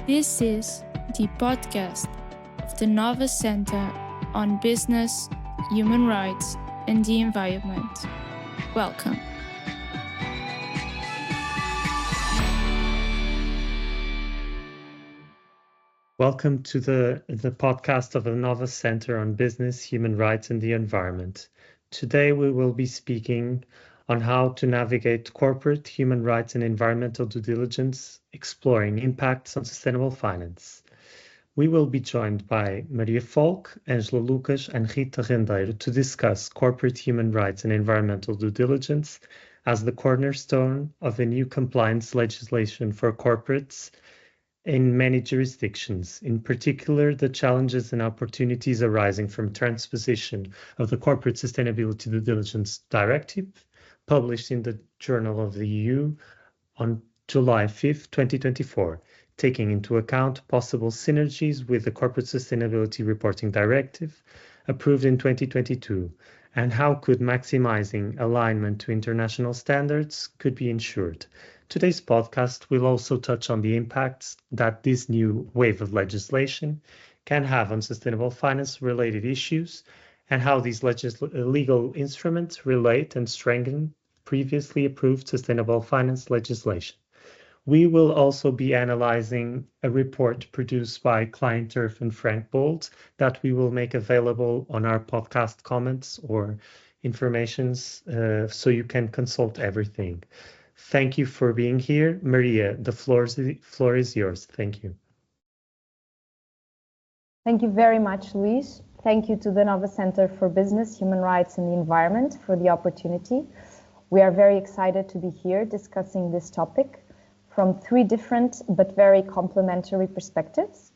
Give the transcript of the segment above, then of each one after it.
This is the podcast of the NOVA Center on Business, Human Rights and the Environment. Welcome. Welcome to the podcast of the NOVA Center on Business, Human Rights and the Environment. Today we will be speaking on how to navigate corporate, human rights and environmental due diligence, exploring impacts on sustainable finance. We will be joined by Maria Folque, Ângela Lucas and Rita Rendeiro to discuss corporate human rights and environmental due diligence as the cornerstone of a new compliance legislation for corporates in many jurisdictions, in particular the challenges and opportunities arising from transposition of the Corporate Sustainability Due Diligence Directive, published in the Journal of the EU on July 5, 2024, taking into account possible synergies with the Corporate Sustainability Reporting Directive, approved in 2022, and how could maximizing alignment to international standards could be ensured. Today's podcast will also touch on the impacts that this new wave of legislation can have on sustainable finance-related issues and how these legal instruments relate and strengthen previously approved sustainable finance legislation. We will also be analyzing a report produced by Client Earth and Frank Bold that we will make available on our podcast comments or informations so you can consult everything. Thank you for being here. Maria, the floor is yours. Thank you. Thank you very much, Luís. Thank you to the NOVA Center for Business, Human Rights and the Environment for the opportunity. We are very excited to be here discussing this topic from three different but very complementary perspectives.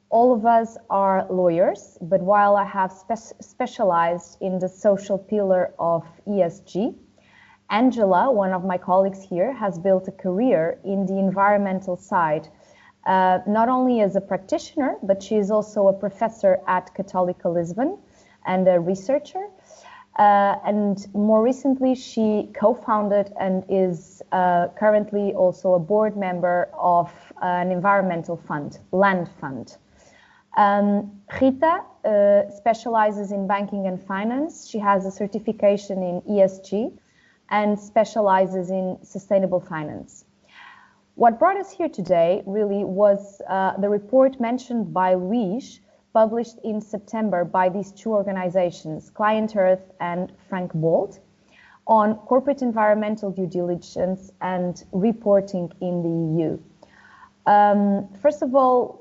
All of us are lawyers, but while I have specialized in the social pillar of ESG, Ângela, one of my colleagues here, has built a career in the environmental side, not only as a practitioner, but she is also a professor at Católica Lisbon and a researcher. And more recently, she co-founded and is currently also a board member of an environmental fund, Land Fund. Rita specializes in banking and finance. She has a certification in ESG and specializes in sustainable finance. What brought us here today really was the report mentioned by Luís, published in September by these two organizations, Client Earth and Frank Bold, on corporate environmental due diligence and reporting in the EU. First of all,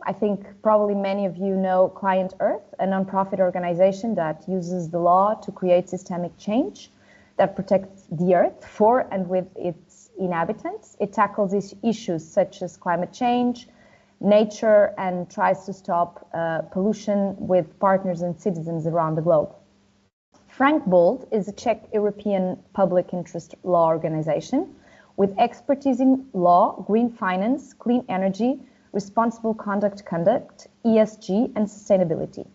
I think probably many of you know Client Earth, a nonprofit organization that uses the law to create systemic change that protects the earth for and with its inhabitants. It tackles these issues such as climate change, nature, and tries to stop pollution with partners and citizens around the globe. Frank Bold is a Czech European public interest law organization with expertise in law, green finance, clean energy, responsible conduct, ESG, and sustainability.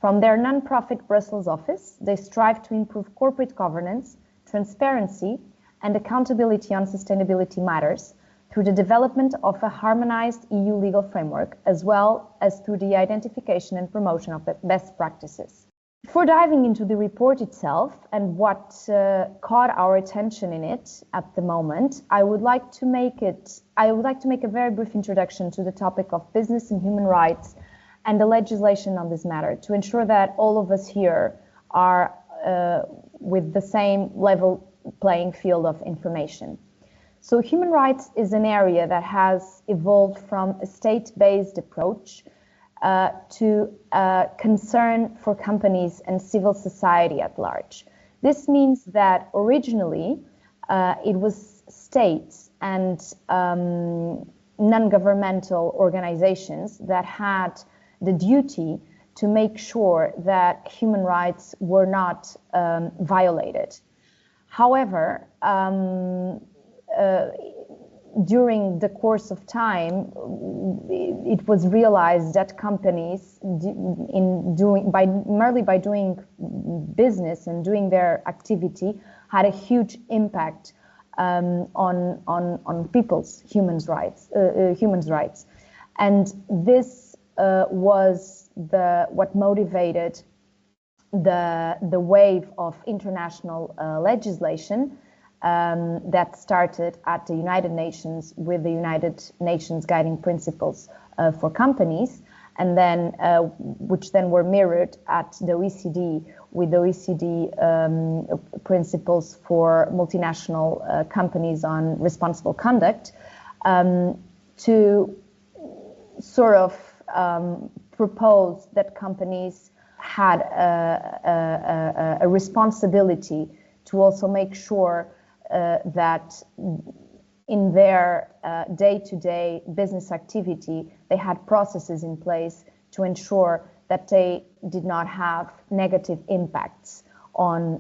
From their non-profit Brussels office, they strive to improve corporate governance, transparency, and accountability on sustainability matters through the development of a harmonized EU legal framework, as well as through the identification and promotion of best practices. Before diving into the report itself and what caught our attention in it at the moment, I would like to make a very brief introduction to the topic of business and human rights and the legislation on this matter to ensure that all of us here are with the same level playing field of information. So human rights is an area that has evolved from a state-based approach to concern for companies and civil society at large. This means that originally it was states and non-governmental organizations that had the duty to make sure that human rights were not violated. However, during the course of time, it was realized that companies, merely by doing business and doing their activity, had a huge impact on people's human rights. And this was what motivated the wave of international legislation that started at the United Nations with the United Nations Guiding Principles for Companies, and then which then were mirrored at the OECD with the OECD principles for multinational companies on responsible conduct, to sort of propose that companies had a responsibility to also make sure that in their day-to-day business activity, they had processes in place to ensure that they did not have negative impacts on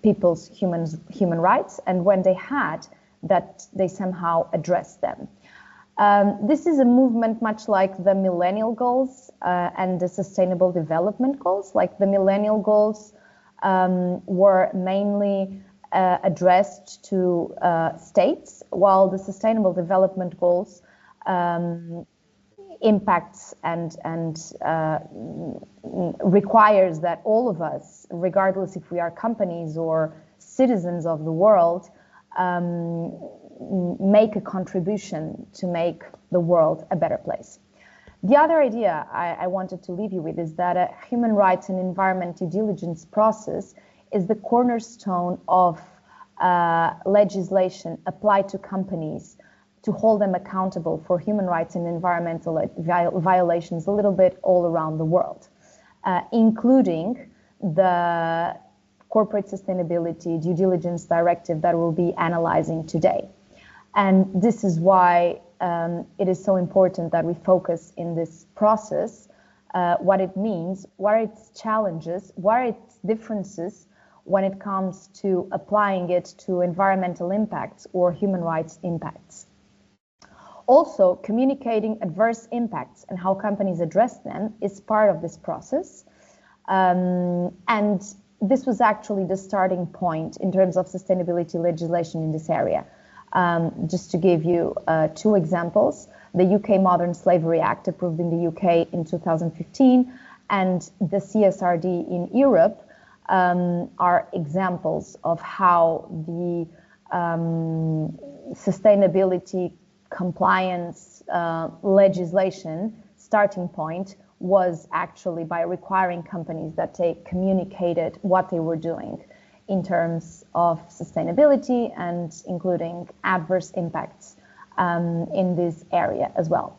people's human rights, and when they had, that they somehow addressed them. This is a movement much like the Millennial Goals and the Sustainable Development Goals. Like the Millennial Goals were mainly addressed to states, while the Sustainable Development Goals impacts and requires that all of us, regardless if we are companies or citizens of the world, make a contribution to make the world a better place. The other idea I wanted to leave you with is that a human rights and environment due diligence process is the cornerstone of legislation applied to companies to hold them accountable for human rights and environmental violations a little bit all around the world, including the Corporate Sustainability Due Diligence Directive that we'll be analyzing today. And this is why it is so important that we focus in this process what it means, what are its challenges, what are its differences when it comes to applying it to environmental impacts or human rights impacts. Also, communicating adverse impacts and how companies address them is part of this process. And this was actually the starting point in terms of sustainability legislation in this area. Just to give you two examples, the UK Modern Slavery Act approved in the UK in 2015 and the CSRD in Europe are examples of how the sustainability compliance legislation starting point was actually by requiring companies that they communicated what they were doing in terms of sustainability and including adverse impacts in this area as well.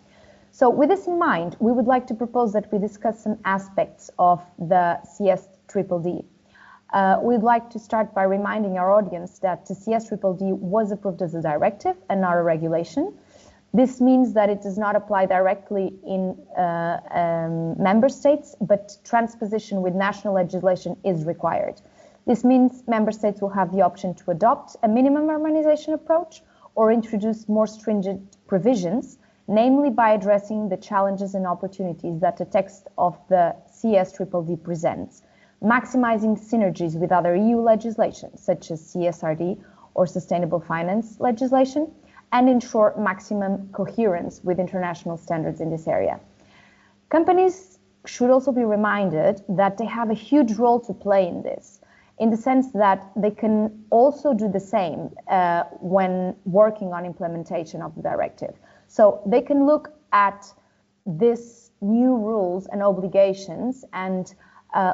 So with this in mind, we would like to propose that we discuss some aspects of the CSRD. We'd like to start by reminding our audience that the CSRD was approved as a directive and not a regulation. This means that it does not apply directly in member states, but transposition with national legislation is required. This means member states will have the option to adopt a minimum harmonization approach or introduce more stringent provisions, namely by addressing the challenges and opportunities that the text of the CSRD presents, maximizing synergies with other EU legislation, such as CSRD or sustainable finance legislation, and ensure maximum coherence with international standards in this area. Companies should also be reminded that they have a huge role to play in this, in the sense that they can also do the same when working on implementation of the directive. So they can look at these new rules and obligations and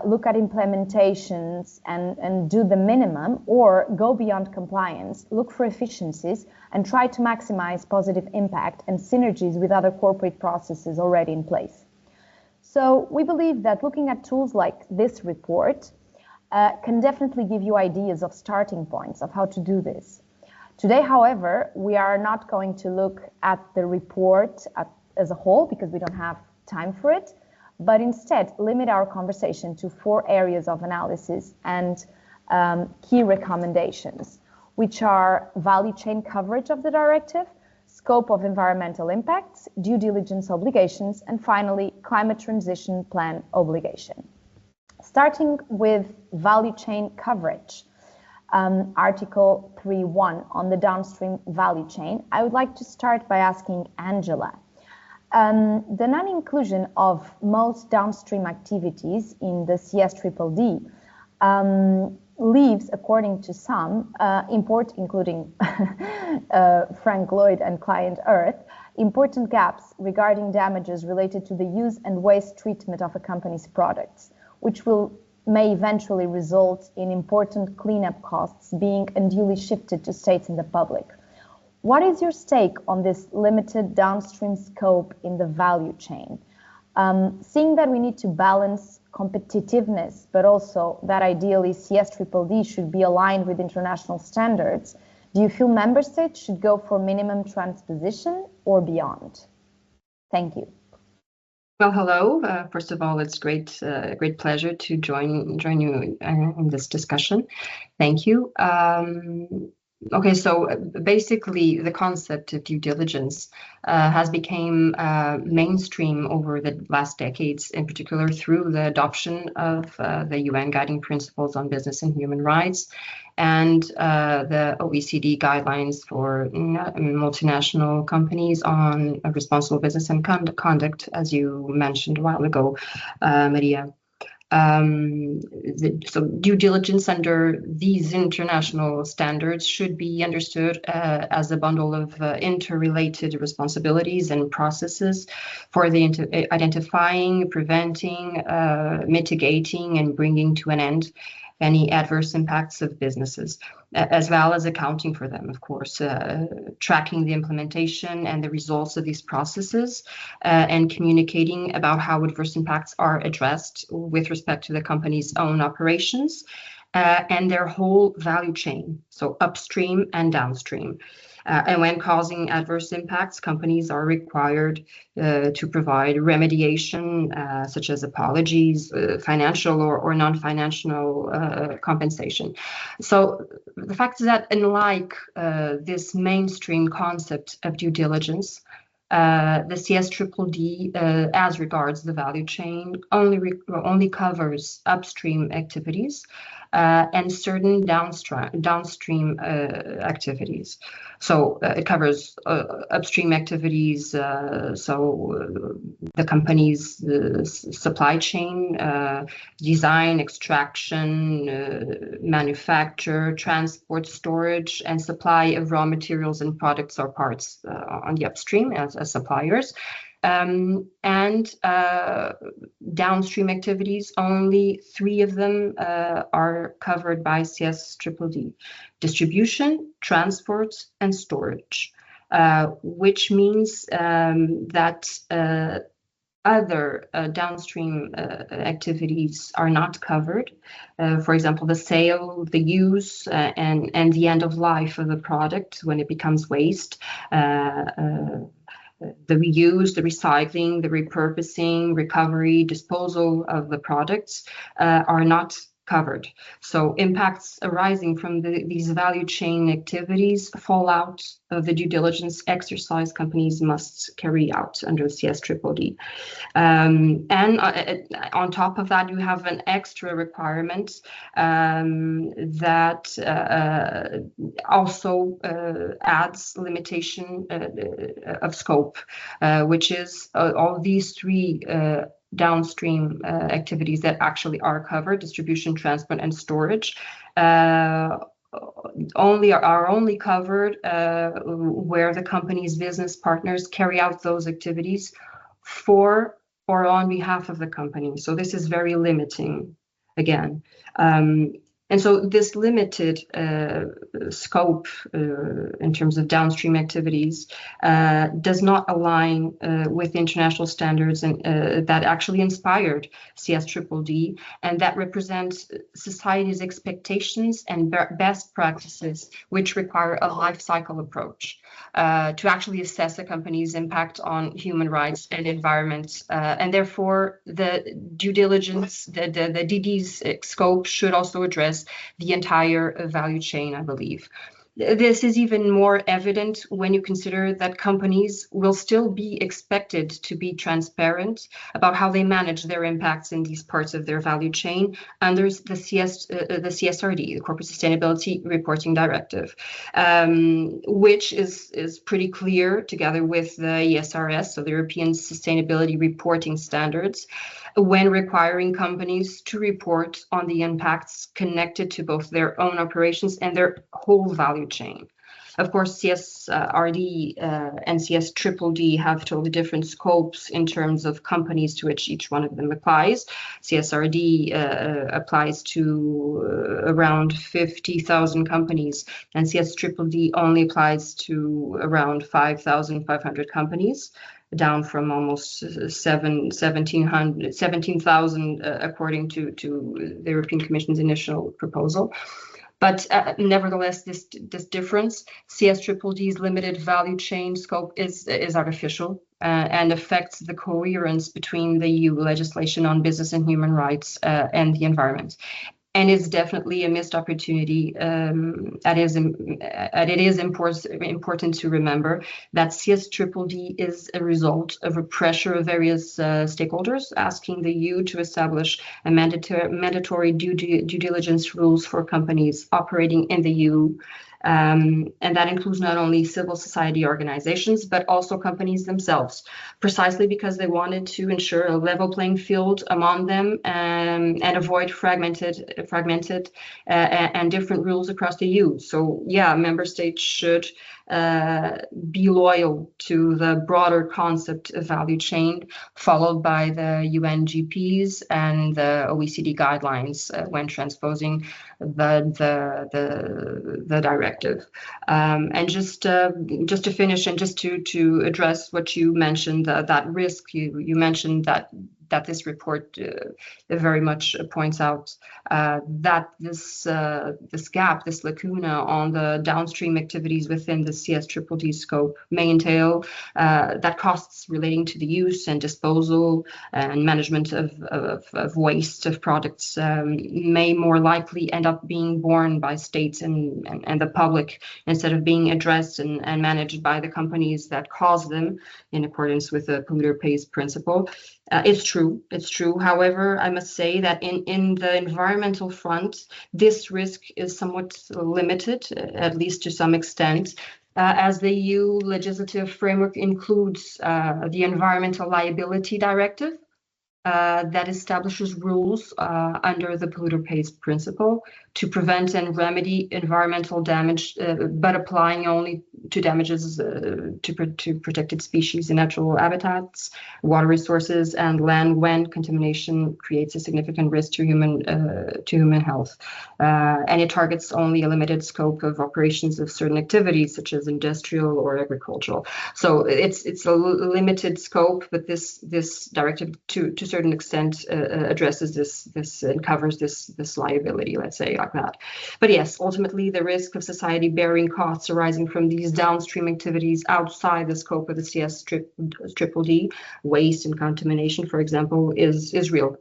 look at implementations and do the minimum, or go beyond compliance, look for efficiencies, and try to maximize positive impact and synergies with other corporate processes already in place. So we believe that looking at tools like this report can definitely give you ideas of starting points of how to do this. Today, however, we are not going to look at the report as a whole because we don't have time for it, but instead limit our conversation to 4 areas of analysis and key recommendations, which are value chain coverage of the directive, scope of environmental impacts, due diligence obligations, and finally, climate transition plan obligation. Starting with value chain coverage. Article 3.1 on the downstream value chain, I would like to start by asking Ângela. The non-inclusion of most downstream activities in the CSRD leaves, according to some, including Frank Lloyd and Client Earth, important gaps regarding damages related to the use and waste treatment of a company's products, which may eventually result in important cleanup costs being unduly shifted to states and the public. What is your take on this limited downstream scope in the value chain? Seeing that we need to balance competitiveness, but also that ideally CSRD should be aligned with international standards, do you feel member states should go for minimum transposition or beyond? Thank you. Well, hello. First of all, it's great pleasure to join you in this discussion. Thank you. Okay, so basically the concept of due diligence has become mainstream over the last decades, in particular through the adoption of the UN Guiding Principles on Business and Human Rights and the OECD guidelines for multinational companies on responsible business and conduct, as you mentioned a while ago, Maria. So due diligence under these international standards should be understood as a bundle of interrelated responsibilities and processes for the identifying, preventing, mitigating, and bringing to an end any adverse impacts of businesses, as well as accounting for them, of course, tracking the implementation and the results of these processes, and communicating about how adverse impacts are addressed with respect to the company's own operations and their whole value chain, so upstream and downstream. And when causing adverse impacts, companies are required to provide remediation, such as apologies, financial or non-financial compensation. So the fact is that unlike this mainstream concept of due diligence, the CSRD, as regards the value chain, only covers upstream activities and certain downstream activities. So it covers upstream activities, so the company's supply chain, design, extraction, manufacture, transport, storage, and supply of raw materials and products or parts on the upstream as suppliers. And downstream activities, only 3 of them are covered by CSRD: distribution, transport, and storage, which means that other downstream activities are not covered. For example, the sale, the use, and the end of life of the product when it becomes waste. The reuse, the recycling, the repurposing, recovery, disposal of the products are not covered. So impacts arising from these value chain activities fall out of the due diligence exercise companies must carry out under CSRD. And on top of that, you have an extra requirement that also adds limitation of scope, which is all these 3 downstream activities that actually are covered: distribution, transport, and storage, are only covered where the company's business partners carry out those activities for or on behalf of the company. So this is very limiting again. And so this limited scope in terms of downstream activities does not align with international standards and that actually inspired CSRD, and that represents society's expectations and best practices, which require a life cycle approach to actually assess a company's impact on human rights and environment. And therefore, the due diligence, the DD's scope should also address the entire value chain, I believe. This is even more evident when you consider that companies will still be expected to be transparent about how they manage their impacts in these parts of their value chain under the CSRD, the Corporate Sustainability Reporting Directive, which is pretty clear, together with the ESRS, so the European Sustainability Reporting Standards, when requiring companies to report on the impacts connected to both their own operations and their whole value chain. Of course, CSRD and CSDDD have totally different scopes in terms of companies to which each one of them applies. CSRD applies to around 50,000 companies, and CSDDD only applies to around 5,500 companies, down from almost 17,000 according to the European Commission's initial proposal. But nevertheless, this difference, CSDDD's limited value chain scope is artificial and affects the coherence between the EU legislation on business and human rights and the environment. And it's definitely a missed opportunity. It is important to remember that CSDDD is a result of a pressure of various stakeholders asking the EU to establish a mandatory due diligence rules for companies operating in the EU. And that includes not only civil society organizations, but also companies themselves, precisely because they wanted to ensure a level playing field among them and avoid fragmented and different rules across the EU. So yeah, member states should be loyal to the broader concept of value chain, followed by the UNGPs and the OECD guidelines when transposing the directive. And just to finish, and just to address what you mentioned, that risk, you mentioned that this report very much points out that this gap, this lacuna on the downstream activities within the CSDDD scope may entail that costs relating to the use and disposal and management of waste of products may more likely end up being borne by states and the public, instead of being addressed and managed by the companies that cause them, in accordance with the polluter pays principle. It's true. However, I must say that in the environmental front, this risk is somewhat limited, at least to some extent, as the EU legislative framework includes the Environmental Liability Directive that establishes rules under the polluter pays principle to prevent and remedy environmental damage, but applying only to damages to protected species and natural habitats, water resources, and land when contamination creates a significant risk to human health. And it targets only a limited scope of operations of certain activities, such as industrial or agricultural. So it's a limited scope, but this directive to a certain extent addresses this and covers this liability, let's say, like that. But yes, ultimately the risk of society bearing costs arising from these downstream activities outside the scope of the CSDDD, waste and contamination, for example, is real.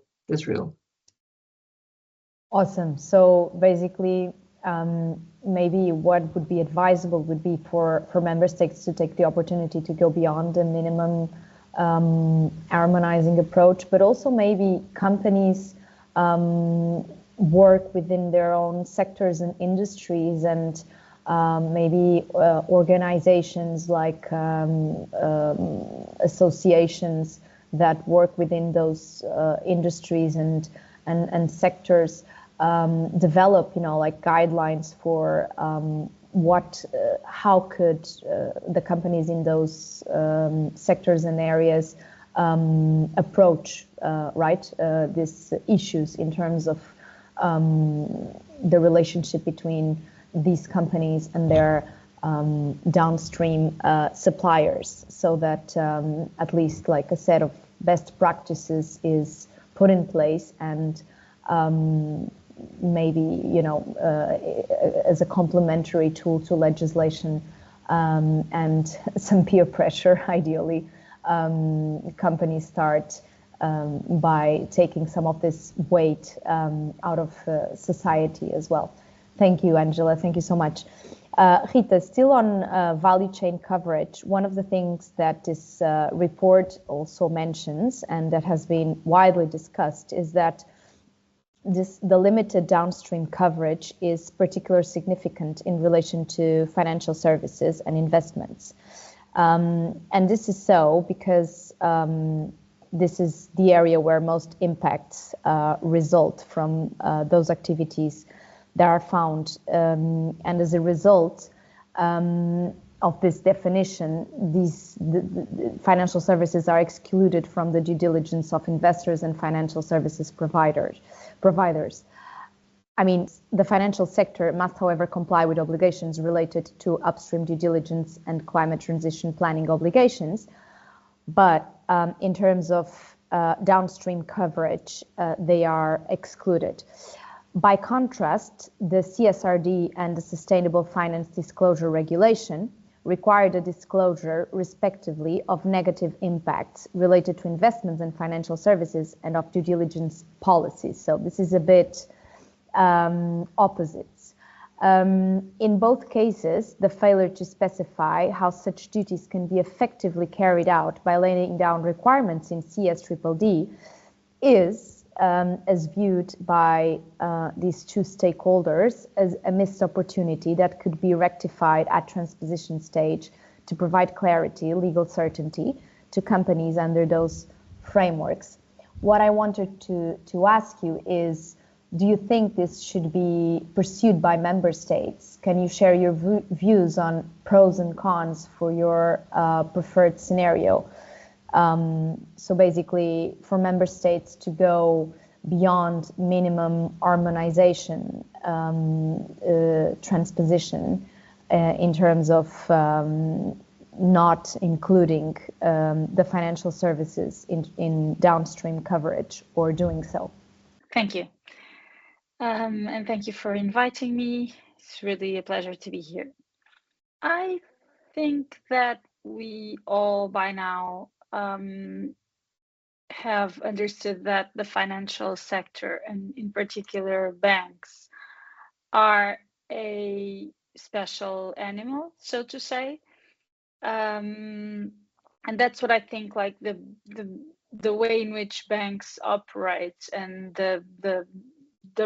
Awesome. So basically, maybe what would be advisable would be for member states to take the opportunity to go beyond the minimum harmonizing approach, but also maybe companies work within their own sectors and industries, and maybe organizations like associations that work within those industries and sectors develop, like guidelines for how could the companies in those sectors and areas approach these issues in terms of the relationship between these companies and their downstream suppliers, so that at least like a set of best practices is put in place, and maybe as a complementary tool to legislation and some peer pressure, ideally, companies start by taking some of this weight out of society as well. Thank you, Angela. Thank you so much. Rita, still on value chain coverage, one of the things that this report also mentions and that has been widely discussed is that the limited downstream coverage is particularly significant in relation to financial services and investments. And this is so because this is the area where most impacts result from those activities that are found. And as a result of this definition, the financial services are excluded from the due diligence of investors and financial services providers. I mean, the financial sector must, however, comply with obligations related to upstream due diligence and climate transition planning obligations. But in terms of downstream coverage, they are excluded. By contrast, the CSRD and the Sustainable Finance Disclosure Regulation require the disclosure, respectively, of negative impacts related to investments and financial services and of due diligence policies. So this is a bit opposites. In both cases, the failure to specify how such duties can be effectively carried out by laying down requirements in CSRD is as viewed by these two stakeholders as a missed opportunity that could be rectified at transposition stage to provide clarity, legal certainty to companies under those frameworks. What I wanted to ask you is, do you think this should be pursued by member states? Can you share your views on pros and cons for your preferred scenario? So basically, for member states to go beyond minimum harmonization transposition in terms of not including the financial services in downstream coverage or doing so. Thank you. And thank you for inviting me. It's really a pleasure to be here. I think that we all by now have understood that the financial sector, and in particular banks, are a special animal, so to say. And that's what I think, like the way in which banks operate and the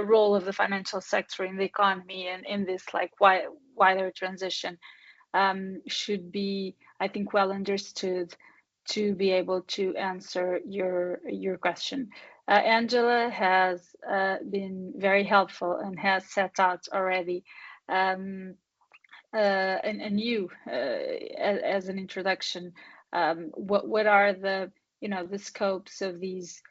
role of the financial sector in the economy and in this like wider transition should be, I think, well understood to be able to answer your question. Angela has been very helpful and has set out already and you as an introduction what are the the scopes of these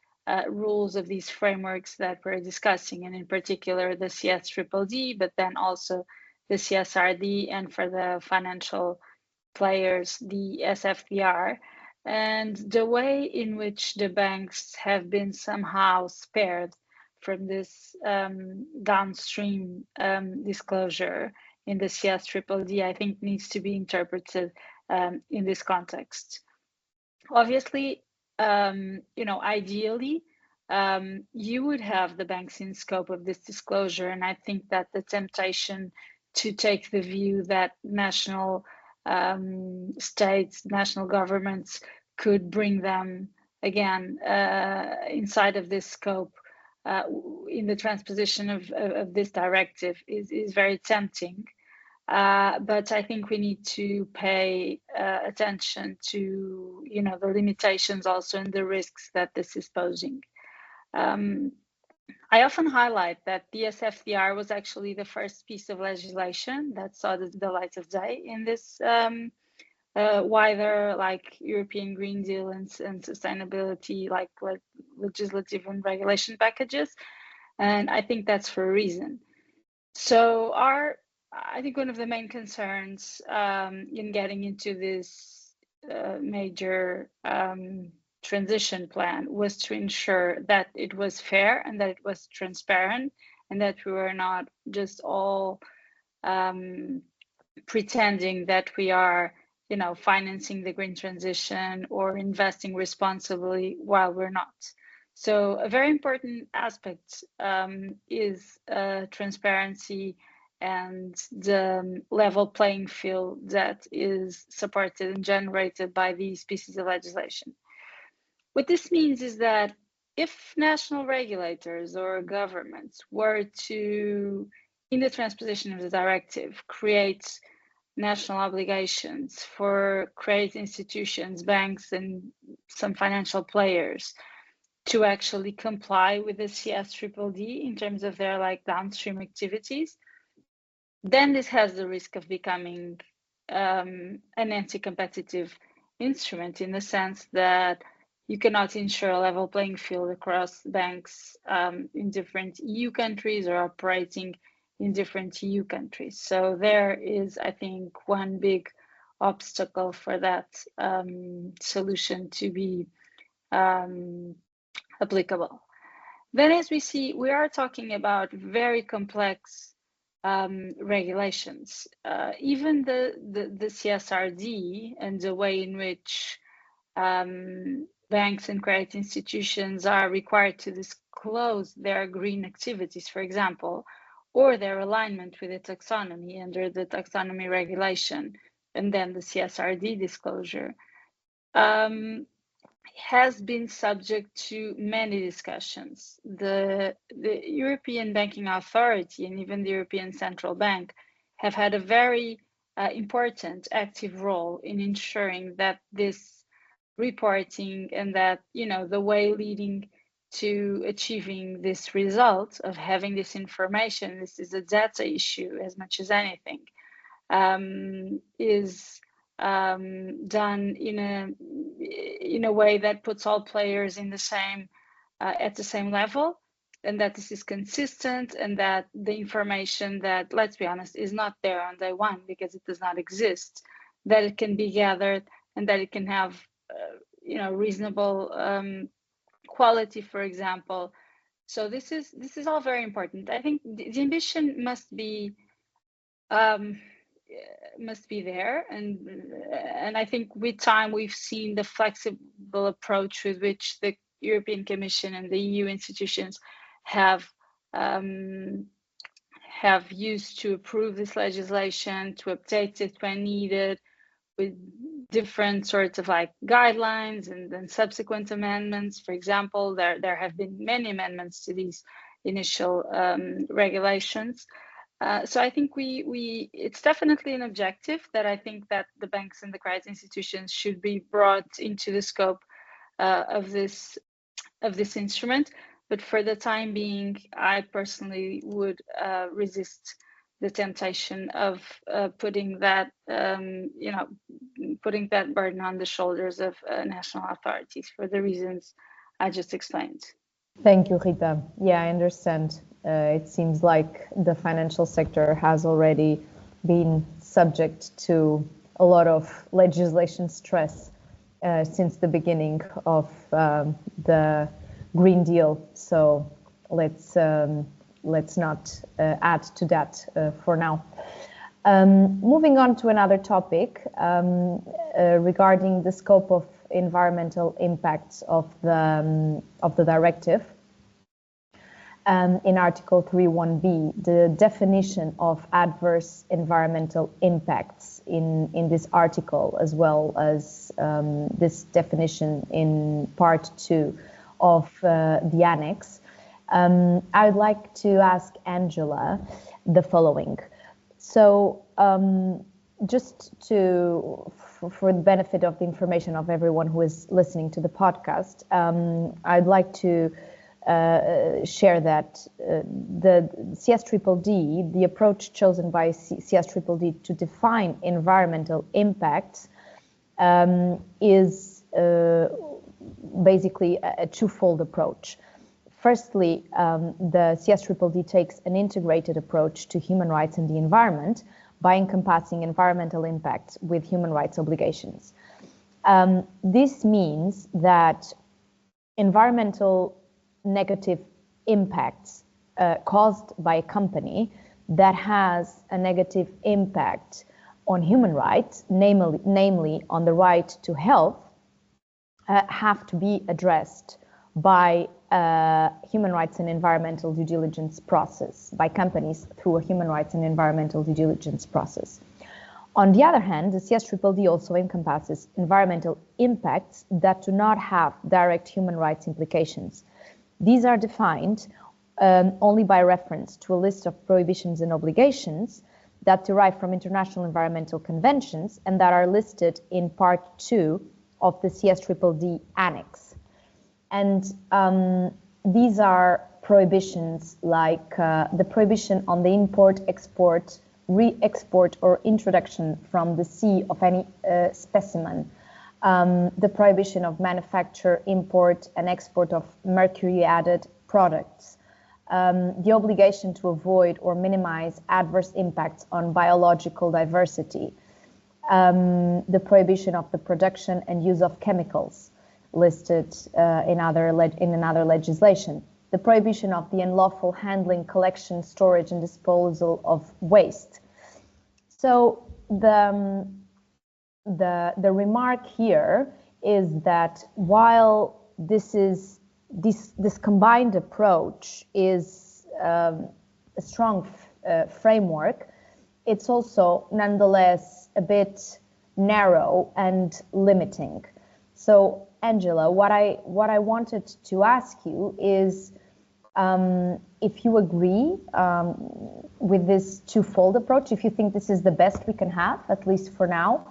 rules, of these frameworks that we're discussing, and in particular the CSRD, but then also the CSRD, and for the financial players, the SFDR, and the way in which the banks have been somehow spared from this downstream disclosure in the CSRD, I think needs to be interpreted in this context. Obviously, ideally, you would have the banks in scope of this disclosure, and I think that the temptation to take the view that national states, national governments could bring them again inside of this scope in the transposition of this directive is very tempting. But I think we need to pay attention to the limitations also and the risks that this is posing. I often highlight that the SFDR was actually the first piece of legislation that saw the light of day in this wider European Green Deal and sustainability like legislative and regulation packages, and I think that's for a reason. So I think one of the main concerns in getting into this major transition plan was to ensure that it was fair and that it was transparent, and that we were not just all pretending that we are financing the green transition or investing responsibly while we're not. So a very important aspect is transparency and the level playing field that is supported and generated by these pieces of legislation. What this means is that if national regulators or governments were to, in the transposition of the directive, create national obligations for credit institutions, banks, and some financial players to actually comply with the CSRD in terms of their downstream activities, then this has the risk of becoming an anti-competitive instrument, in the sense that you cannot ensure a level playing field across banks in different EU countries or operating in different EU countries. So there is, I think, one big obstacle for that solution to be applicable. Then, as we see, we are talking about very complex regulations. Even the CSRD and the way in which banks and credit institutions are required to disclose their green activities, for example, or their alignment with the taxonomy under the taxonomy regulation, and then the CSRD disclosure, has been subject to many discussions. The European Banking Authority and even the European Central Bank have had a very important active role in ensuring that this reporting and that, the way leading to achieving this result of having this information, this is a data issue as much as anything, is done in a way that puts all players in the same at the same level, and that this is consistent, and that the information that, let's be honest, is not there on day one because it does not exist, that it can be gathered and that it can have reasonable quality, for example. So this is all very important. I think the ambition must be there, and I think with time we've seen the flexible approach with which the European Commission and the EU institutions have used to approve this legislation, to update it when needed, with different sorts of guidelines and then subsequent amendments. For example, there have been many amendments to these initial regulations. So I think it's definitely an objective that I think that the banks and the credit institutions should be brought into the scope of this instrument. But for the time being, I personally would resist the temptation of putting that burden on the shoulders of national authorities for the reasons I just explained. Thank you, Rita. Yeah, I understand. It seems like the financial sector has already been subject to a lot of legislation stress since the beginning of the Green Deal. So let's not add to that for now. Moving on to another topic regarding the scope of environmental impacts of the directive. In Article 3.1b, the definition of adverse environmental impacts in this article, as well as this definition in Part 2 of the annex, I'd like to ask Ângela the following. So just for the benefit of the information of everyone who is listening to the podcast, I'd like to share that the CSRD, the approach chosen by CSRD to define environmental impacts is basically a twofold approach. Firstly, the CSRD takes an integrated approach to human rights and the environment by encompassing environmental impacts with human rights obligations. This means that environmental negative impacts caused by a company that has a negative impact on human rights, namely on the right to health, have to be addressed by human rights and environmental due diligence process, by companies through a human rights and environmental due diligence process. On the other hand, the CSRD also encompasses environmental impacts that do not have direct human rights implications. These are defined only by reference to a list of prohibitions and obligations that derive from international environmental conventions and that are listed in Part 2 of the CSRD Annex. And these are prohibitions like the prohibition on the import, export, re-export or introduction from the sea of any specimen, the prohibition of manufacture, import and export of mercury-added products, the obligation to avoid or minimize adverse impacts on biological diversity, the prohibition of the production and use of chemicals listed in another legislation, the prohibition of the unlawful handling, collection, storage and disposal of waste. So the remark here is that while this combined approach is a strong framework, it's also nonetheless a bit narrow and limiting. So Angela, what I wanted to ask you is if you agree with this twofold approach, if you think this is the best we can have, at least for now,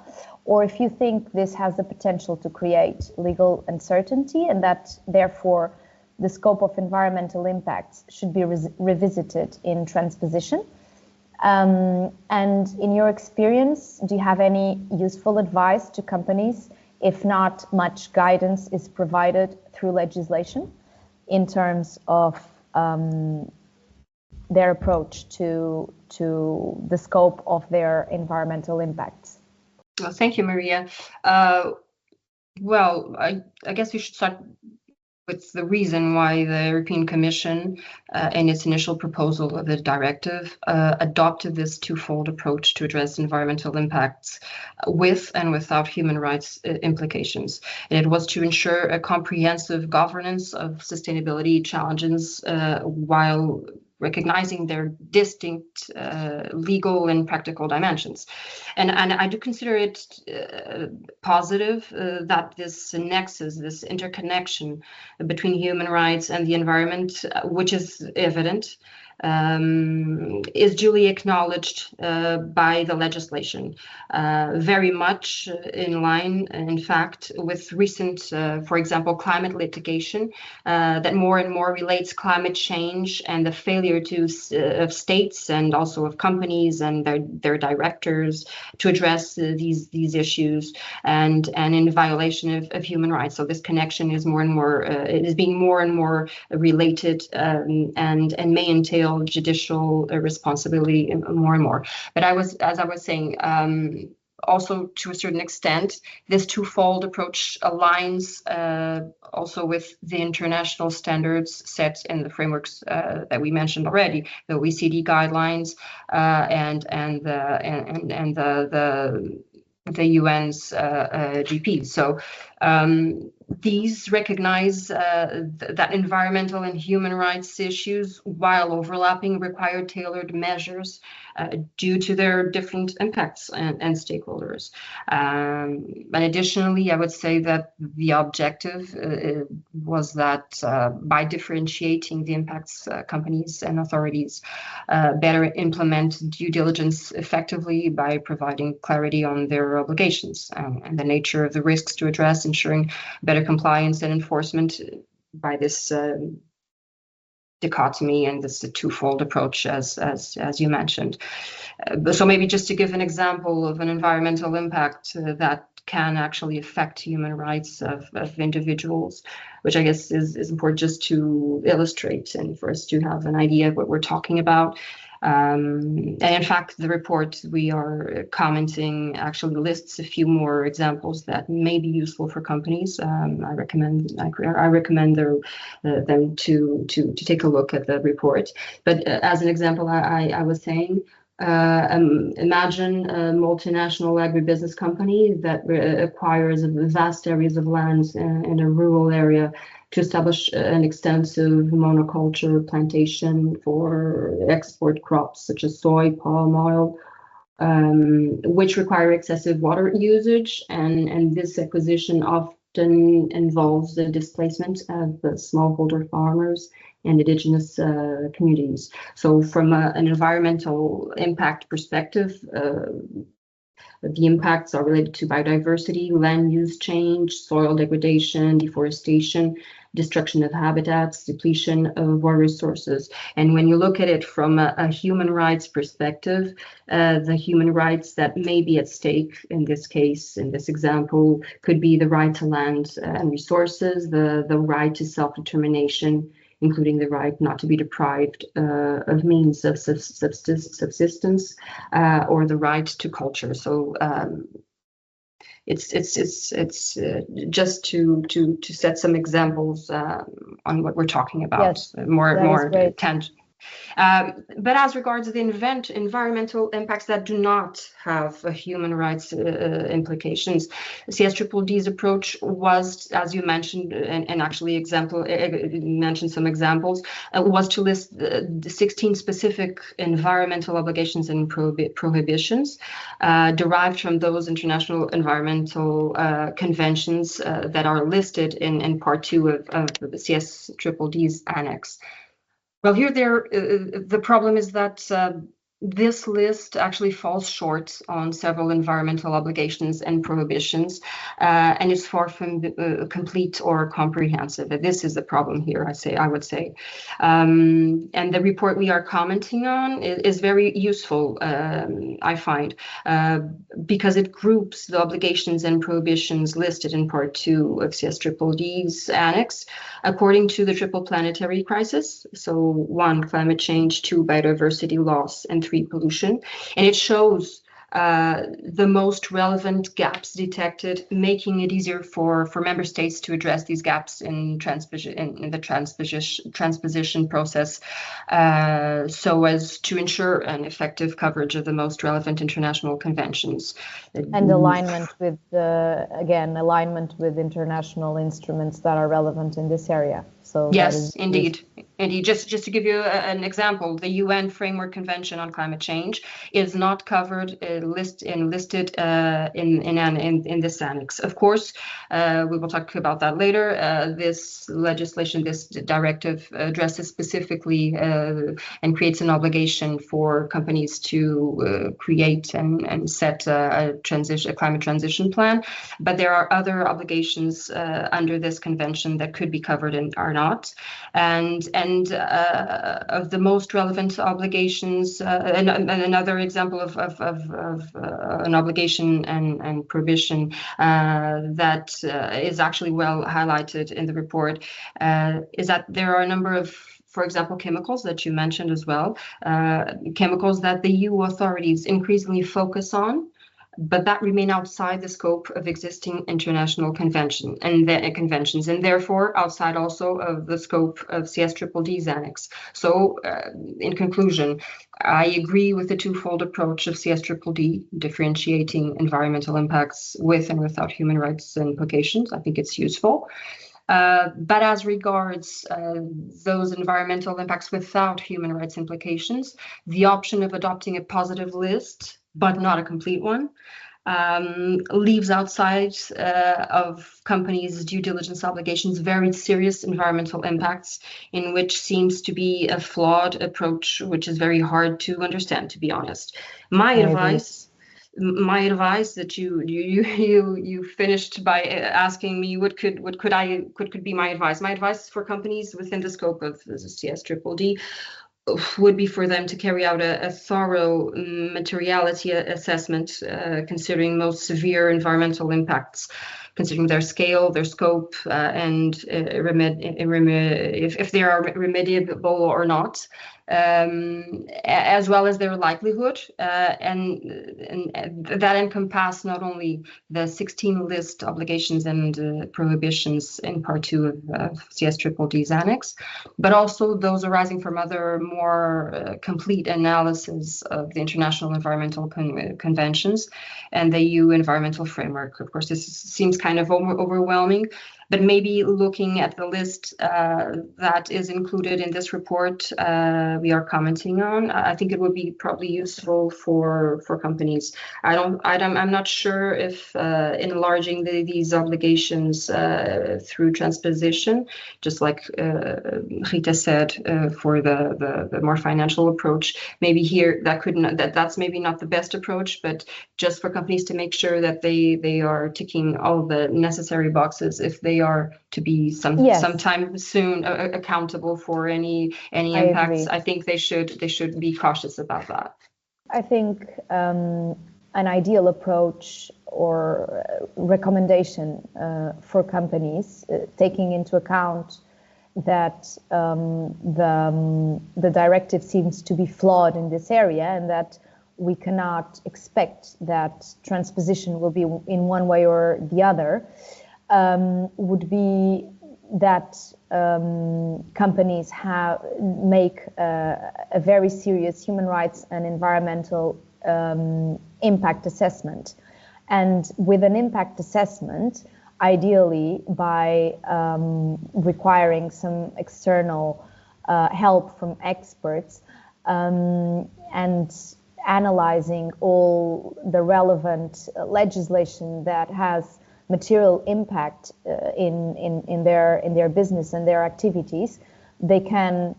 or if you think this has the potential to create legal uncertainty and that therefore the scope of environmental impacts should be revisited in transposition. And in your experience, do you have any useful advice to companies if not much guidance is provided through legislation in terms of their approach to the scope of their environmental impacts? Well, thank you, Maria. Well, I guess we should start with the reason why the European Commission, in its initial proposal of the directive, adopted this twofold approach to address environmental impacts with and without human rights implications. And it was to ensure a comprehensive governance of sustainability challenges while recognizing their distinct legal and practical dimensions. And I do consider it positive that this nexus, this interconnection between human rights and the environment, which is evident, is duly acknowledged by the legislation, very much in line, in fact, with recent, for example, climate litigation that more and more relates climate change and the failure of states and also of companies and their directors to address these issues and in violation of human rights. So this connection is more and more, it is being more and more related and may entail judicial responsibility more and more. But as I was saying, also to a certain extent, this twofold approach aligns also with the international standards set in the frameworks that we mentioned already, the OECD guidelines and the UN's GP. So these recognize that environmental and human rights issues, while overlapping, require tailored measures due to their different impacts and stakeholders. And additionally, I would say that the objective was that by differentiating the impacts, companies and authorities better implement due diligence effectively by providing clarity on their obligations and the nature of the risks to address, ensuring better compliance and enforcement by this dichotomy and this twofold approach, as you mentioned. So maybe just to give an example of an environmental impact that can actually affect human rights of individuals, which I guess is important just to illustrate and for us to have an idea of what we're talking about. And in fact, the report we are commenting actually lists a few more examples that may be useful for companies. I recommend them to take a look at the report. But as an example, I was saying, Imagine a multinational agribusiness company that acquires vast areas of land in a rural area to establish an extensive monoculture plantation for export crops such as soy, palm oil, which require excessive water usage, and this acquisition often involves the displacement of the smallholder farmers and indigenous communities. So from an environmental impact perspective, the impacts are related to biodiversity, land use change, soil degradation, deforestation, destruction of habitats, depletion of water resources. And when you look at it from a human rights perspective, the human rights that may be at stake in this case, in this example, could be the right to land and resources, the right to self-determination, including the right not to be deprived of means of subsistence, or the right to culture. So it's just to set some examples on what we're talking about. Yes, more tangible. But as regards the environmental impacts that do not have human rights implications, CSRDD's approach was, as you mentioned, and actually mentioned some examples, was to list 16 specific environmental obligations and prohibitions derived from those international environmental conventions that are listed in Part 2 of the CSRDD's Annex. Well, the problem is that this list actually falls short on several environmental obligations and prohibitions, and is far from complete or comprehensive. This is the problem here, I would say. And the report we are commenting on is very useful, I find, because it groups the obligations and prohibitions listed in Part 2 of CSRDD's Annex according to the triple planetary crisis. So 1, climate change, 2, biodiversity loss, and 3, pollution. And it shows the most relevant gaps detected, making it easier for member states to address these gaps in the transposition process, so as to ensure an effective coverage of the most relevant international conventions. And alignment with alignment with international instruments that are relevant in this area. So yes, indeed. Just to give you an example, the UN Framework Convention on Climate Change is not covered, listed in this annex. Of course, we will talk about that later. This legislation, this directive, addresses specifically and creates an obligation for companies to create and set a climate transition plan. But there are other obligations under this convention that could be covered and are not. And of the most relevant obligations, and another example of an obligation and prohibition that is actually well highlighted in the report is that there are a number of, for example, chemicals that you mentioned as well, chemicals that the EU authorities increasingly focus on, but that remain outside the scope of existing international conventions, and therefore outside also of the scope of CSRDD's Annex. So, in conclusion, I agree with the twofold approach of CSRDD, differentiating environmental impacts with and without human rights implications. I think it's useful. But as regards those environmental impacts without human rights implications, the option of adopting a positive list, but not a complete one, leaves outside of companies' due diligence obligations very serious environmental impacts, in which seems to be a flawed approach, which is very hard to understand, to be honest. My advice that you finished by asking me what could be my advice. My advice for companies within the scope of the CSRDD would be for them to carry out a thorough materiality assessment, considering most severe environmental impacts, considering their scale, their scope, and if they are remediable or not. as well as their likelihood, and that encompass not only the 16 list obligations and prohibitions in Part 2 of CSRDD's Annex, but also those arising from other more complete analysis of the international environmental conventions and the EU environmental framework. Of course, this seems kind of overwhelming, but maybe looking at the list that is included in this report we are commenting on, I think it would be probably useful for companies. I'm not sure if enlarging these obligations through transposition, just like Rita said, for the more financial approach, maybe here that's maybe not the best approach, but just for companies to make sure that they are ticking all the necessary boxes if they are to be sometime soon accountable for any impacts. I think they should be cautious about that. I think an ideal approach or recommendation for companies, taking into account that the directive seems to be flawed in this area, and that we cannot expect that transposition will be in one way or the other, would be that companies make a very serious human rights and environmental impact assessment. And with an impact assessment, ideally by requiring some external help from experts and analyzing all the relevant legislation that has material impact in their business and their activities, they can,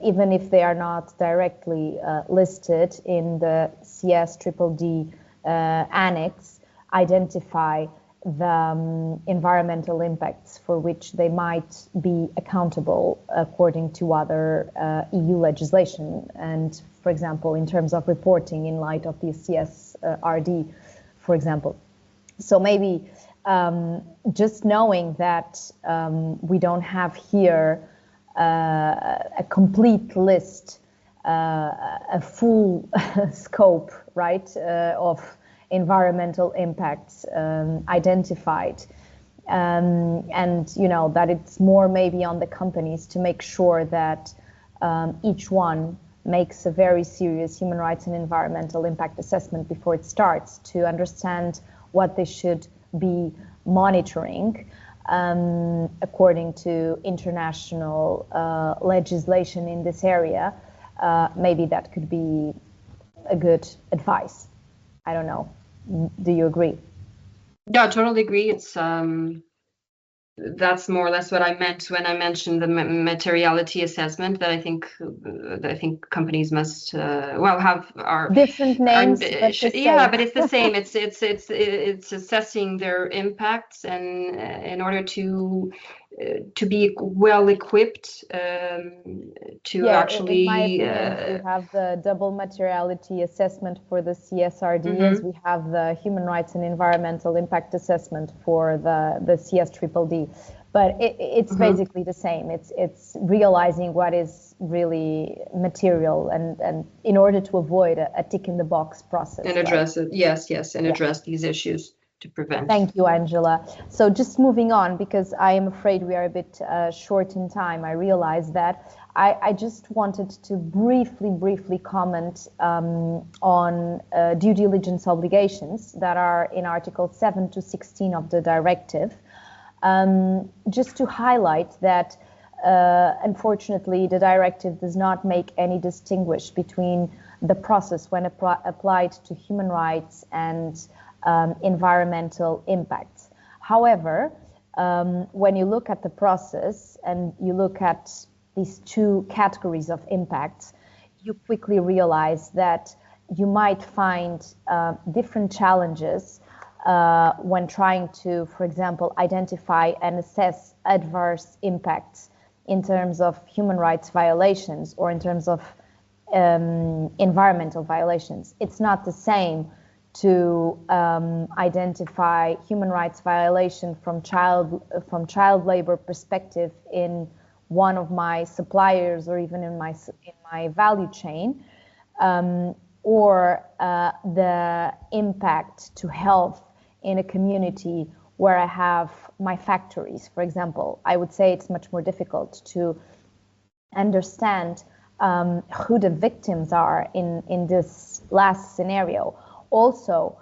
even if they are not directly listed in the CSRDD Annex, identify the environmental impacts for which they might be accountable according to other EU legislation, and, for example, in terms of reporting in light of the CSRD, for example. So maybe just knowing that we don't have here a complete list, a full scope, right, of environmental impacts identified, and that it's more maybe on the companies to make sure that each one makes a very serious human rights and environmental impact assessment before it starts, to understand what they should be monitoring according to international legislation in this area. Maybe that could be a good advice. I don't know. Do you agree? Yeah, I totally agree. It's that's more or less what I meant when I mentioned the materiality assessment. That I think companies must have our different names. But it's the same. It's assessing their impacts, and in order to be well equipped to actually. In my opinion, we have the double materiality assessment for the CSRD, as we have the human rights and environmental impact assessment for the CSRDD. But it's basically the same. It's realizing what is really material, and in order to avoid a tick in the box process. And address it. Yes, and address these issues to prevent. Thank you, Ângela. So just moving on, because I am afraid we are a bit short in time. I realize that. I just wanted to briefly comment on due diligence obligations that are in Articles 7 to 16 of the directive. Just to highlight that, unfortunately, the directive does not make any distinguish between the process when applied to human rights and environmental impacts. However, when you look at the process and you look at these two categories of impacts, you quickly realize that you might find different challenges when trying to, for example, identify and assess adverse impacts in terms of human rights violations or in terms of environmental violations. It's not the same to identify human rights violation from child labor perspective in one of my suppliers or even in my value chain, or the impact to health in a community where I have my factories, for example. I would say it's much more difficult to understand who the victims are in this last scenario. Also,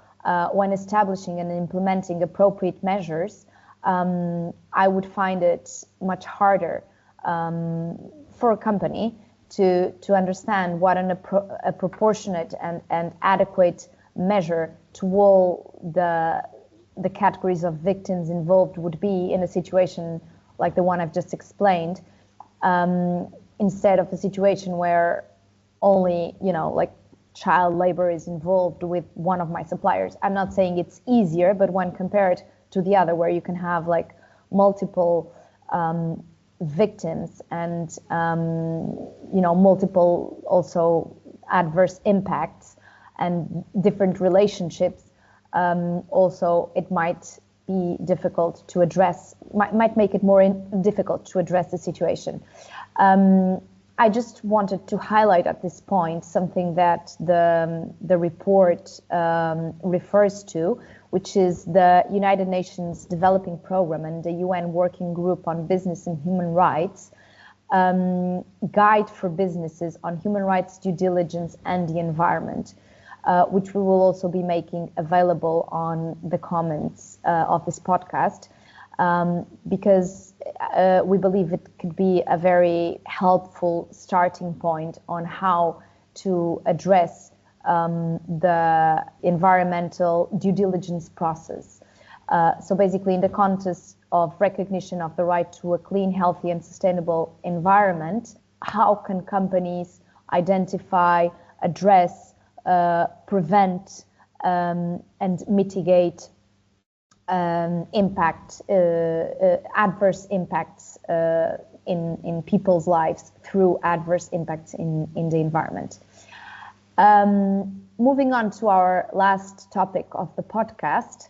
when establishing and implementing appropriate measures, I would find it much harder for a company to understand what a proportionate and adequate measure to all the categories of victims involved would be in a situation like the one I've just explained, instead of a situation where only, like child labor is involved with one of my suppliers. I'm not saying it's easier, but when compared to the other, where you can have like multiple victims and multiple also adverse impacts and different relationships, also it might be difficult to address, might make it more difficult to address the situation. I just wanted to highlight at this point something that the report refers to, which is the United Nations Developing Programme and the UN Working Group on Business and Human Rights Guide for Businesses on Human Rights Due Diligence and the Environment, which we will also be making available on the comments of this podcast, because we believe it could be a very helpful starting point on how to address the environmental due diligence process. So basically, in the context of recognition of the right to a clean, healthy, and sustainable environment, how can companies identify, address, prevent, and mitigate adverse impacts in people's lives through adverse impacts in the environment. Moving on to our last topic of the podcast,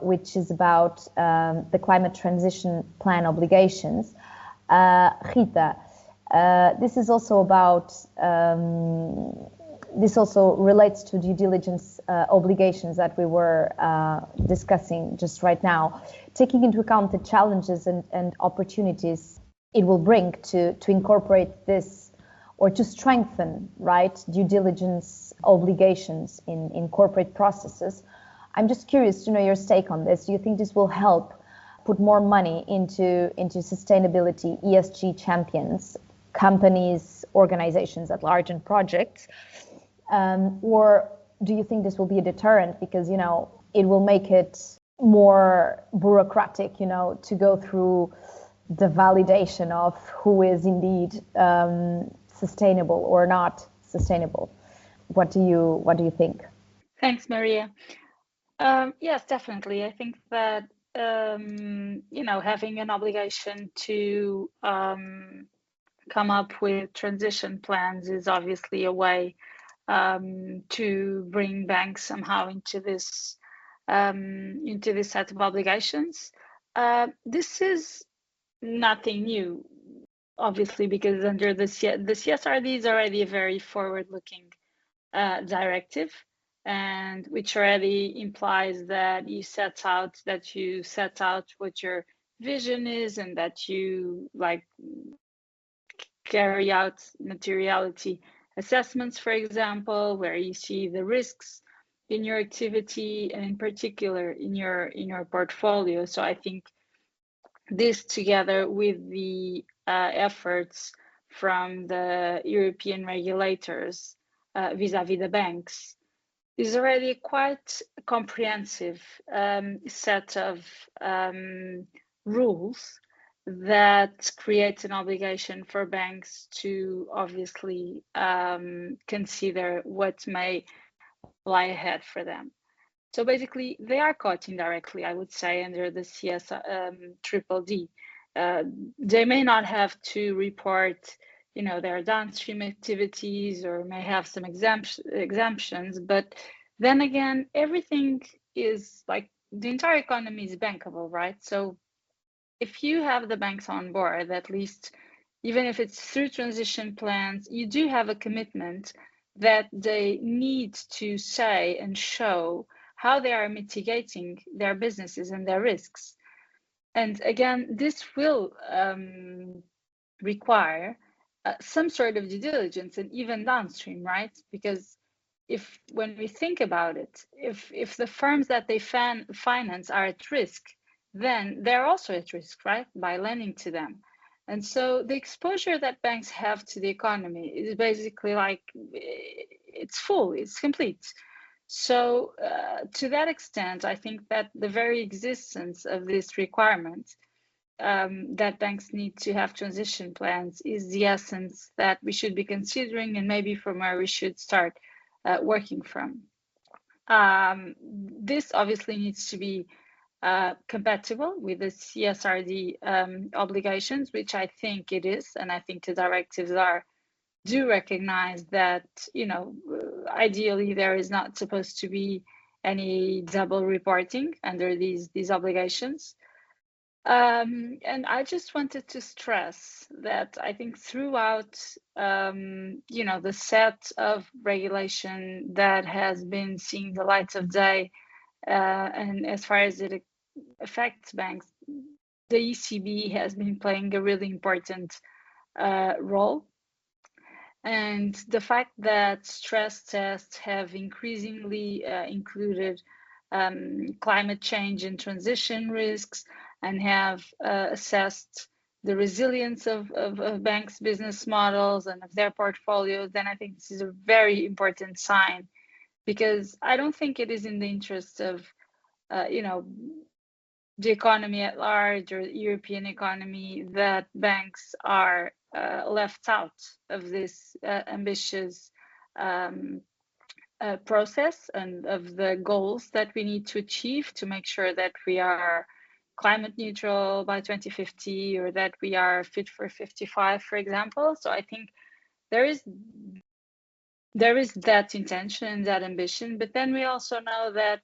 which is about the climate transition plan obligations. Rita, this is also about this also relates to due diligence obligations that we were discussing just right now, taking into account the challenges and opportunities it will bring to incorporate this or to strengthen, right, due diligence obligations in corporate processes. I'm just curious to know your take on this. Do you think this will help put more money into sustainability, ESG champions, companies, organizations at large, and projects? Or do you think this will be a deterrent because, it will make it more bureaucratic, to go through the validation of who is indeed sustainable or not sustainable? What do you think? Thanks, Maria. Yes, definitely. I think that, having an obligation to come up with transition plans is obviously a way to bring banks somehow into this set of obligations. This is nothing new, obviously, because under the CSRD is already a very forward-looking directive, and which already implies that you set out what your vision is and that you carry out materiality assessments, for example, where you see the risks in your activity and in particular in your portfolio. So I think this, together with the efforts from the European regulators vis-a-vis the banks, is already quite a comprehensive set of rules that creates an obligation for banks to obviously consider what may lie ahead for them. So basically, they are caught indirectly, I would say, under the CSRD. They may not have to report, their downstream activities or may have some exemptions, but then again, everything is the entire economy is bankable, right? So if you have the banks on board, at least even if it's through transition plans, you do have a commitment that they need to say and show how they are mitigating their businesses and their risks. And again, this will require some sort of due diligence and even downstream, right? Because when we think about it, if the firms that they finance are at risk, then they're also at risk, right, by lending to them. And so the exposure that banks have to the economy is basically like, it's full, it's complete. So to that extent, I think that the very existence of this requirement that banks need to have transition plans is the essence that we should be considering, and maybe from where we should start working from. This obviously needs to be compatible with the CSRD obligations, which I think it is, and I think the directives do recognize that, you know, ideally there is not supposed to be any double reporting under these obligations. And I just wanted to stress that I think throughout, you know, the set of regulation that has been seeing the light of day, and as far as it affects banks, the ECB has been playing a really important role. And the fact that stress tests have increasingly included climate change and transition risks, and have assessed the resilience of banks' business models and of their portfolios, then I think this is a very important sign, because I don't think it is in the interest of, you know, the economy at large or the European economy that banks are left out of this ambitious process and of the goals that we need to achieve to make sure that we are climate neutral by 2050, or that we are fit for 55, for example. So I think there is that intention, that ambition, but then we also know that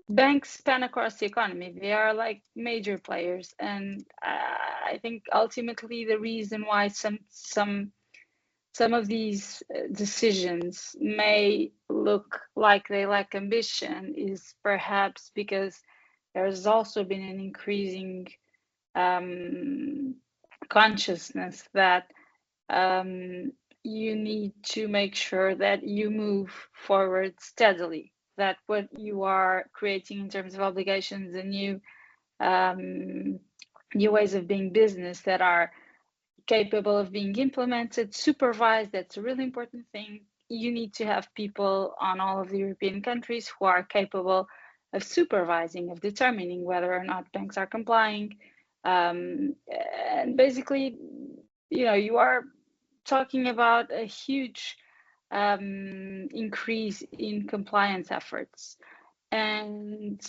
banks span across the economy. They are like major players, and I think ultimately the reason why some of these decisions may look like they lack ambition is perhaps because there's also been an increasing consciousness that you need to make sure that you move forward steadily, that what you are creating in terms of obligations and new ways of doing business that are capable of being implemented, supervised, that's a really important thing. You need to have people on all of the European countries who are capable of supervising, of determining whether or not banks are complying. And basically, you know, you are talking about a huge increase in compliance efforts. And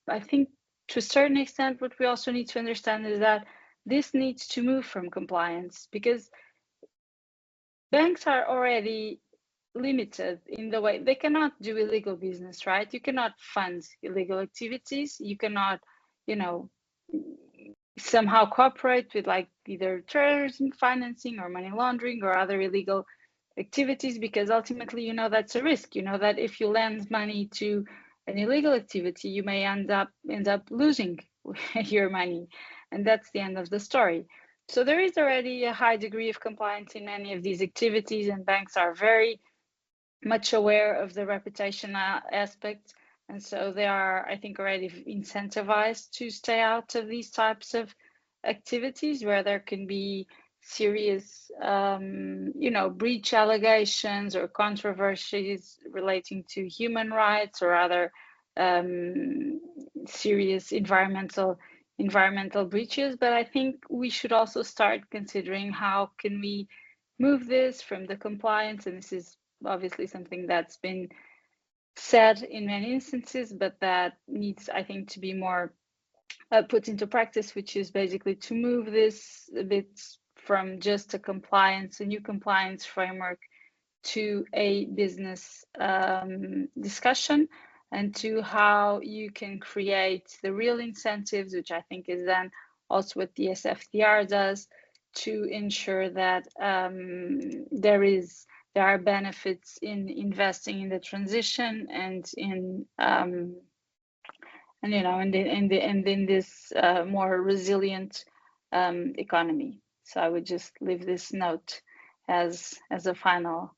I think to a certain extent, what we also need to understand is that this needs to move from compliance, because banks are already limited in the way they cannot do illegal business, right? You cannot fund illegal activities. You cannot, you know, somehow cooperate with like either terrorism financing or money laundering or other illegal activities, because ultimately, you know, that's a risk. You know that if you lend money to an illegal activity, you may end up losing your money, and that's the end of the story. So there is already a high degree of compliance in many of these activities, and banks are very much aware of the reputation aspect, and so they are, I think, already incentivized to stay out of these types of activities where there can be serious, you know, breach allegations or controversies relating to human rights or other serious environmental breaches. But I think we should also start considering how can we move this from the compliance, and this is obviously something that's been said in many instances, but that needs, I think, to be more put into practice, which is basically to move this a bit from just a new compliance framework to a business discussion, and to how you can create the real incentives, which I think is then also what the SFDR does, to ensure that there are benefits in investing in the transition and in in this more resilient economy. So I would just leave this note as a final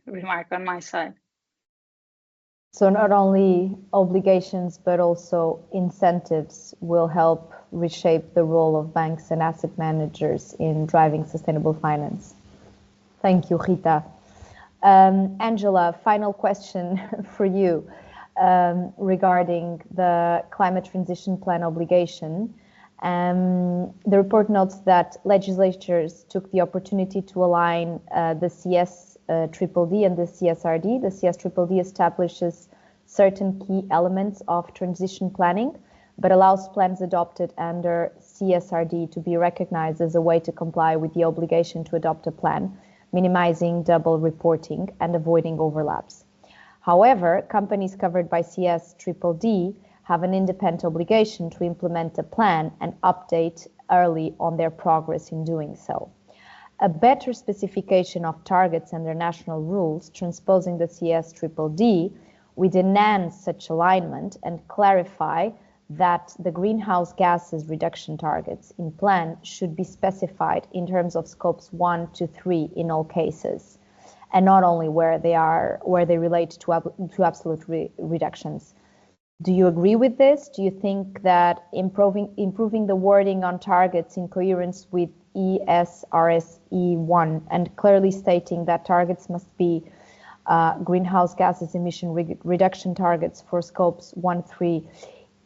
remark on my side. So not only obligations, but also incentives will help reshape the role of banks and asset managers in driving sustainable finance. Thank you, Rita. Ângela, final question for you regarding the climate transition plan obligation. The report notes that legislatures took the opportunity to align the CSRD and the CSRD. The CSRD establishes certain key elements of transition planning, but allows plans adopted under CSRD to be recognized as a way to comply with the obligation to adopt a plan, minimizing double reporting and avoiding overlaps. However, companies covered by CSRD have an independent obligation to implement a plan and update early on their progress in doing so. A better specification of targets under national rules transposing the CSRD would enhance such alignment and clarify that the greenhouse gases reduction targets in plan should be specified in terms of scopes 1 to 3 in all cases, and not only where they relate to absolute reductions. Do you agree with this? Do you think that improving the wording on targets in coherence with ESRS E1 and clearly stating that targets must be greenhouse gases emission reduction targets for scopes 1-3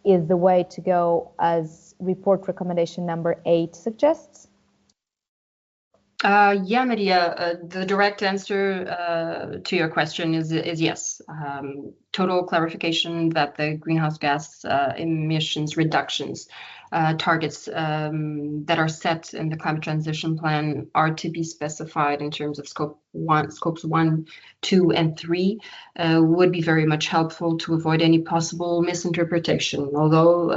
is the way to go, as report recommendation number 8 suggests? Yeah, Maria, the direct answer to your question is yes. Total clarification that the greenhouse gas emissions reductions targets that are set in the climate transition plan are to be specified in terms of scopes 1, 2, and 3 would be very much helpful to avoid any possible misinterpretation. Although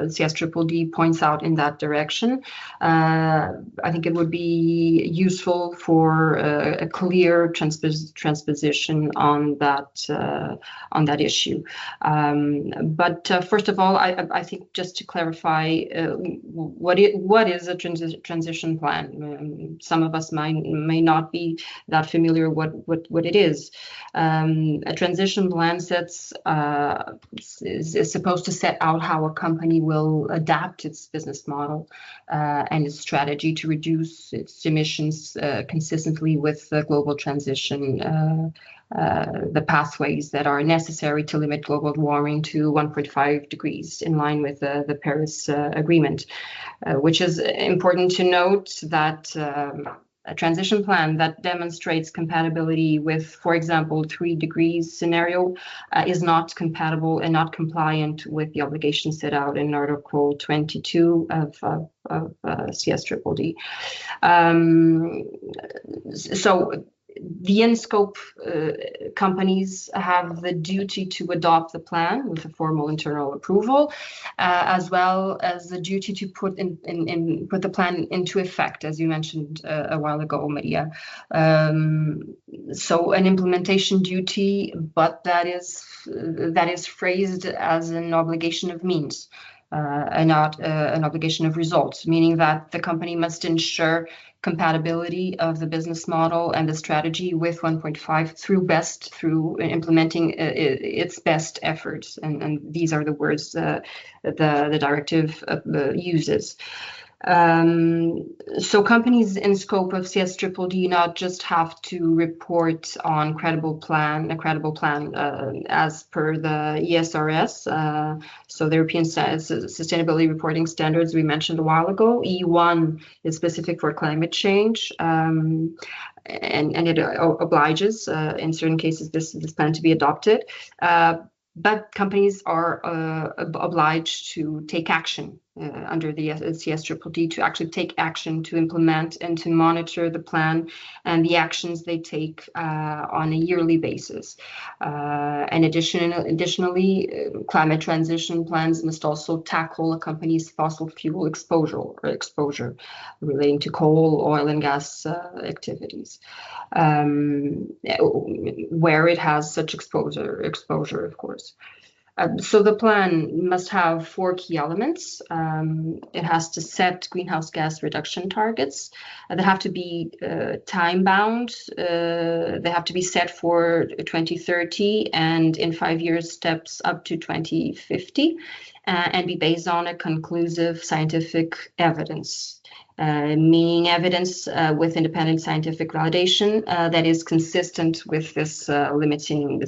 CSRD points out in that direction, I think it would be useful for a clear transposition on that issue. But first of all, I think just to clarify what is a transition plan. Some of us may not be that familiar what it is. A transition plan is supposed to set out how a company will adapt its business model and its strategy to reduce its emissions consistently with the global transition, the pathways that are necessary to limit global warming to 1.5 degrees in line with the Paris Agreement, which is important to note that a transition plan that demonstrates compatibility with, for example, 3 degrees scenario is not compatible and not compliant with the obligations set out in Article 22 of CSRD. So the in-scope companies have the duty to adopt the plan with a formal internal approval, as well as the duty to put the plan into effect, as you mentioned a while ago, Maria. So an implementation duty, but that is phrased as an obligation of means. And not an obligation of results, meaning that the company must ensure compatibility of the business model and the strategy with 1.5 through implementing its best efforts. And these are the words the directive uses. So companies in scope of CSRD not just have to report on a credible plan as per the ESRS, so the European Sustainability Reporting Standards we mentioned a while ago. E1 is specific for climate change, and it obliges in certain cases this plan to be adopted. But companies are obliged to take action under the CSRD to actually take action to implement and to monitor the plan and the actions they take on a yearly basis. And additionally, climate transition plans must also tackle a company's fossil fuel exposure relating to coal, oil, and gas activities, where it has such exposure, of course. So the plan must have 4 key elements. It has to set greenhouse gas reduction targets. They have to be time-bound. They have to be set for 2030 and in 5-year steps up to 2050, and be based on a conclusive scientific evidence. Meaning evidence with independent scientific validation that is consistent with this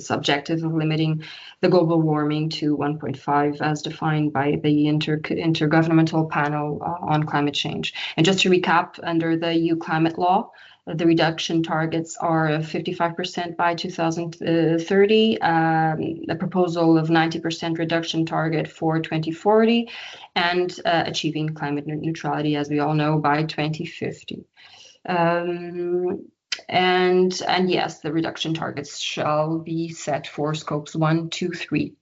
objective of limiting the global warming to 1.5 as defined by the Intergovernmental Panel on Climate Change. And just to recap, under the EU climate law, the reduction targets are 55% by 2030, a proposal of 90% reduction target for 2040, and achieving climate neutrality, as we all know, by 2050. And yes, the reduction targets shall be set for scopes 1, 2, 3.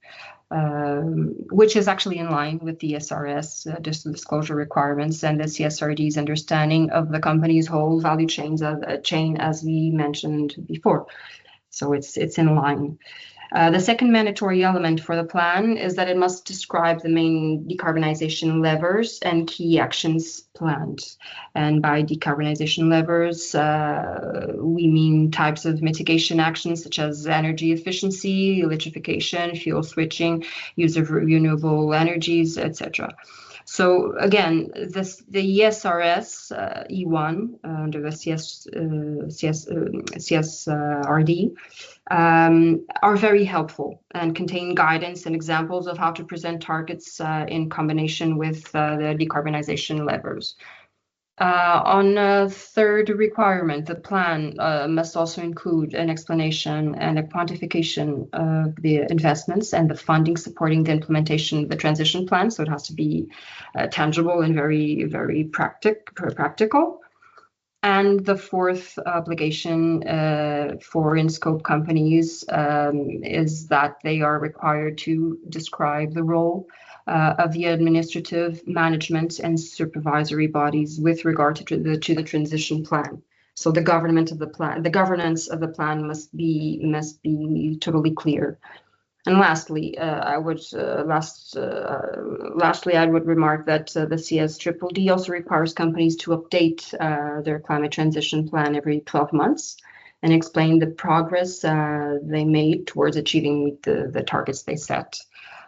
Which is actually in line with the SRS disclosure requirements and the CSRD's understanding of the company's whole value chain, as we mentioned before. So it's in line. The second mandatory element for the plan is that it must describe the main decarbonization levers and key actions planned. And by decarbonization levers, we mean types of mitigation actions such as energy efficiency, electrification, fuel switching, use of renewable energies, etc. So again, the ESRS E1 under the CSRD are very helpful and contain guidance and examples of how to present targets in combination with the decarbonization levers. On a third requirement, the plan must also include an explanation and a quantification of the investments and the funding supporting the implementation of the transition plan. So it has to be tangible and very, very practical. And the fourth obligation for in-scope companies is that they are required to describe the role of the administrative, management, and supervisory bodies with regard to the transition plan. So the governance of the plan must be totally clear. And lastly, I would remark that the CSRD also requires companies to update their climate transition plan every 12 months and explain the progress they made towards achieving the targets they set.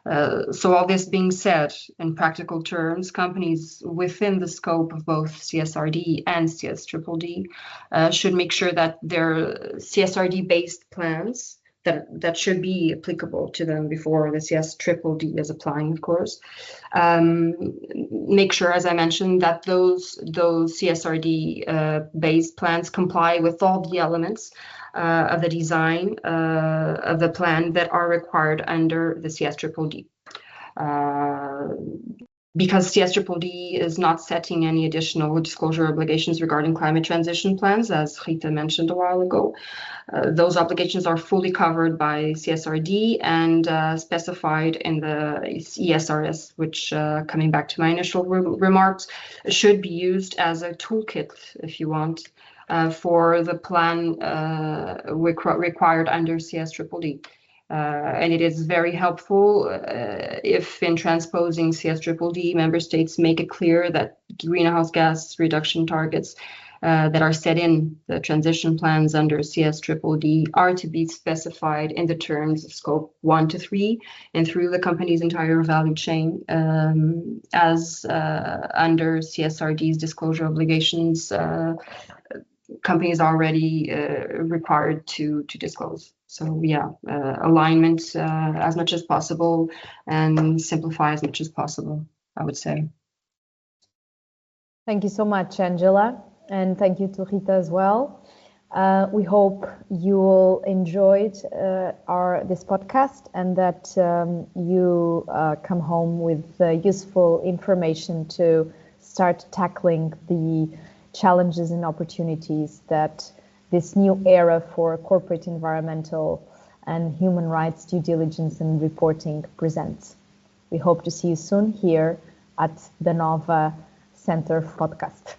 So all this being said, in practical terms, companies within the scope of both CSRD and CSRD should make sure that their CSRD-based plans that should be applicable to them before the CSRD is applying, of course. Make sure, as I mentioned, that those CSRD-based plans comply with all the elements of the design of the plan that are required under the CSRD. Because CSRD is not setting any additional disclosure obligations regarding climate transition plans, as Rita mentioned a while ago. Those obligations are fully covered by CSRD and specified in the ESRS, which, coming back to my initial remarks, should be used as a toolkit, if you want, for the plan required under CSRD. And it is very helpful if in transposing CSRD, member states make it clear that greenhouse gas reduction targets that are set in the transition plans under CSRD are to be specified in the terms of scope 1 to 3 and through the company's entire value chain as under CSRD's disclosure obligations companies are already required to disclose. So yeah, alignment as much as possible and simplify as much as possible, I would say. Thank you so much, Angela, and thank you to Rita as well. We hope you will enjoy this podcast and that you come home with useful information to start tackling the challenges and opportunities that this new era for corporate environmental and human rights due diligence and reporting presents. We hope to see you soon here at the NOVA Center podcast.